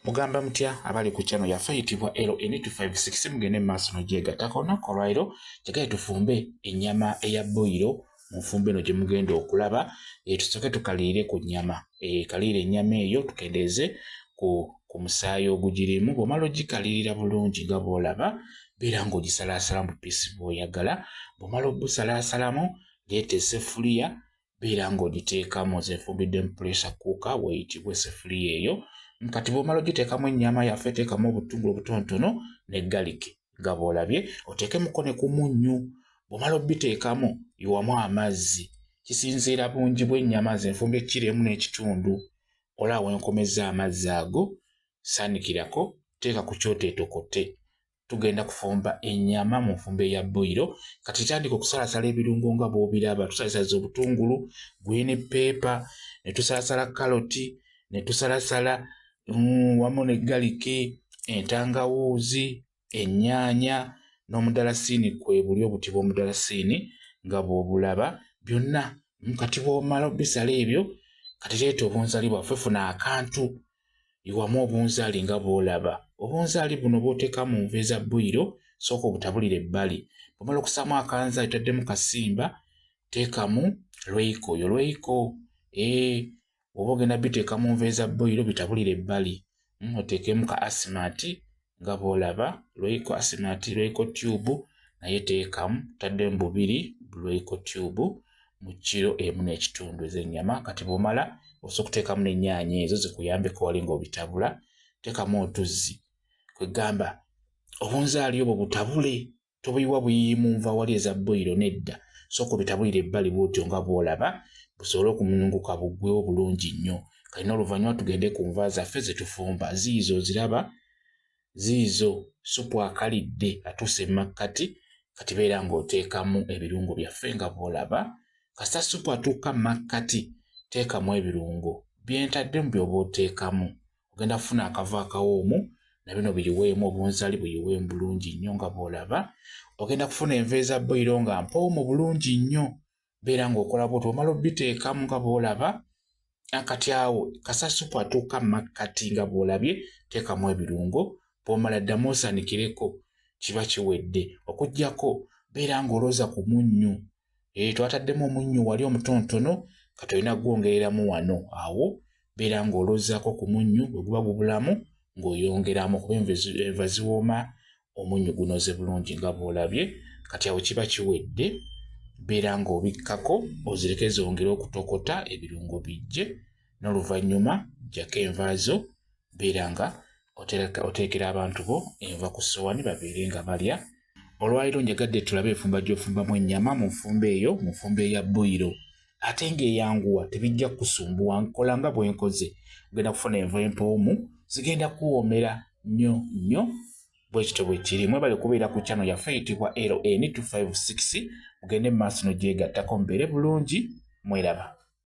Mugamba mutya abali ku channel yaffe eyitibwa LN256 mugende maaso n'ogyegattako olunaku olwaleero njagala tufumbe ennyama eyaboyiro munfumba eno gye mugenda okulaba tusooke tukaliire ku nnyama kaliire ennyama eyo tukendeeze ku musaayi ogugirimu bw'omala ogikalirira bulungi nga bw'olaba beera ng'ogisalaasala mu piisi bw'oyagala bw'omala obusalaasalamu leeta essefuliya beera ng'ogiteekamu nze nfumbidde mu pressure cooker weeyitibwa essefuliya eyo kati bw'omala ogiteekamu ennyama yaffe teekamu obutungulu obutonotono ne galiki nga bw'olabye oteekemuko ne ku munnyu bw'omala obiteekamu yiwamu amazzi kisinziira bungi bw'ennyama nze nfumba ekkiro emu n'ekitundu olaba wenkomeza amazzi ago saanikirako teeka ku kyoto etokote tugenda kufumba ennyama mu nfumba eyaboyiro kati tandika okusalasala ebirungo nga bw'obiraba tusalasalaza obutungulu green pepper ne tusalasala kaloti ne tusalasala wamu ne galiki entangawuuzi ennyaanya n'omudalasini kwe buli obuti bw'omudalasini nga bw'obulaba byonna kati bw'omala obisala ebyo kati leeta obunzaali bwaffe funa akantu iwamu obunzaali nga bw'olaba obunzaali buno bw'oteeka mu nva eza boyiro sooka obutabulira ebbali bw'omala okusaamu akanzaali taddemu kasimba teekamu lweyiko oyo lweyiko oba ogenda biteeka mu nva eza boyiro bitabulira ebbali oteekemu ka asimati nga bw'olaba lweyiko asimati lweyiko tube naye teekamu taddemu bubiri lweyiko tube mu kiro emu n'ekitundu ez'ennyama kati bw'omala osobola okuteekamu n'ennyaanya ezo zikuyambeko wali ng'obitabula teekamu otuzzi kwegamba obunzaali obwo butabule tobuyiwa buyiyi mu nva wali eza boyiro nedda sooka obitabulira ebbali bw'otyo nga bw'olaba busobole okumununguka buggwewo bulungi nnyo kati n'oluvannyuma tugende ku nva zaffe ze tufumba ziizo oziraba ziizo supu akalidde atuuse mu makkati kati beera ng'oteekamu ebirungo byaffe nga bw'olaba kasita supu atuuka mu makkati teekamu ebirungo byentaddemu by'oba oteekamu ogenda kufuna akava akawoomu na bino biyiweemu obunzaali buyiweemu bulungi nnyo nga bw'olaba ogenda kufuna enva eza boyiro nga mpoomu bulungi nnyo beera ng'okola bw'otyo omala obiteekamu nga bw'olaba akati awo kasita supu atuuka mu makkati nga bw'olabye teekamu ebirungo bw'omala ddamu osaanikireko kiba kiwedde okuggyako beera ng'olooza ku munnyu twataddemu omunnyu wali omutonotono kati olina gwongereramu wano awo beera ng'oloozaako ku munnyu bwe guba gubulamu ng'oyongeramu kuba enva ziwooma omunnyu gunoze bulungi nga bw'olabye kati awo kiba kiwedde beera ng'obikkako ozireke zongere okutokota ebirungo bijje n'oluvannyuma gyako enva zo beera nga oteekera abantu bo enva ku ssowaani babeere nga balya olwaliro njagadde tulabe enfumba gy'ofumbamu ennyama mu nfumba eyo mu nfumba eya boyiro ate ng'eyanguwa tebijja kusumbuwa nkola nga bwe nkoze ogenda kufuna enva empoomu zigenda kuwoomera nnyo nnyo bwe kityo bwe kiri mwebale kubeera ku channel yaffe eyitibwa LN256 mugende mu maaso n'ogyegattako mubeere bulungi mweraba